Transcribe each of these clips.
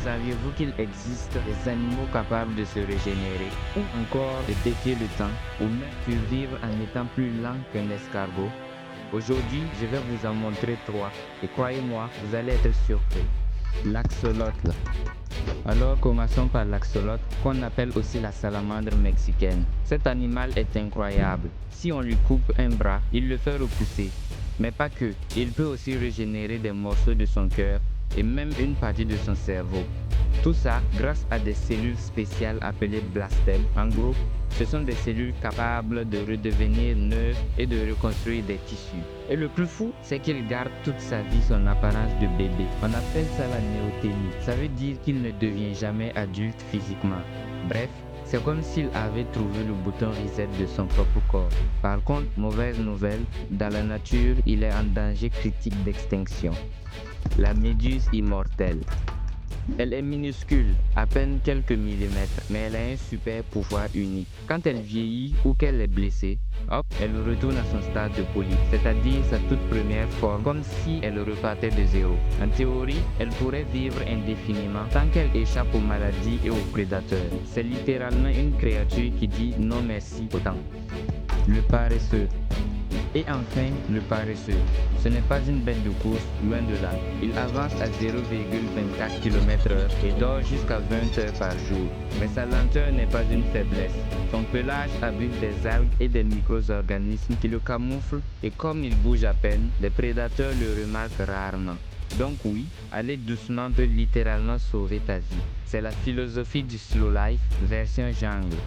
Saviez-vous qu'il existe des animaux capables de se régénérer ou encore de défier le temps ou même survivre en étant plus lent qu'un escargot? Aujourd'hui, je vais vous en montrer 3 et croyez-moi, vous allez être surpris. L'axolotl. Alors commençons par l'axolotl, qu'on appelle aussi la salamandre mexicaine. Cet animal est incroyable. Si on lui coupe un bras, il le fait repousser. Mais pas que, il peut aussi régénérer des morceaux de son cœur et même une partie de son cerveau. Tout ça grâce à des cellules spéciales appelées blastèmes. En gros, ce sont des cellules capables de redevenir neuves et de reconstruire des tissus. Et le plus fou, c'est qu'il garde toute sa vie son apparence de bébé. On appelle ça la néothénie. Ça veut dire qu'il ne devient jamais adulte physiquement. Bref, c'est comme s'il avait trouvé le bouton reset de son propre corps. Par contre, mauvaise nouvelle, dans la nature, il est en danger critique d'extinction. La méduse immortelle. Elle est minuscule, à peine quelques millimètres, mais elle a un super pouvoir unique. Quand elle vieillit ou qu'elle est blessée, hop, elle retourne à son stade de polype, c'est-à-dire sa toute première forme, comme si elle repartait de zéro. En théorie, elle pourrait vivre indéfiniment tant qu'elle échappe aux maladies et aux prédateurs. C'est littéralement une créature qui dit non merci au temps. Le paresseux. Et enfin, le paresseux. Ce n'est pas une bête de course, loin de là. Il avance à 0,24 km/h et dort jusqu'à 20 heures par jour. Mais sa lenteur n'est pas une faiblesse. Son pelage abrite des algues et des micro-organismes qui le camouflent et comme il bouge à peine, les prédateurs le remarquent rarement. Donc oui, aller doucement peut littéralement sauver ta vie. C'est la philosophie du slow life version jungle.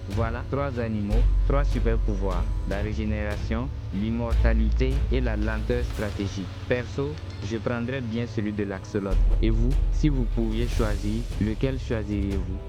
Voilà 3 animaux, 3 super pouvoirs, la régénération, l'immortalité et la lenteur stratégique. Perso, je prendrais bien celui de l'axolotl. Et vous, si vous pouviez choisir, lequel choisiriez-vous?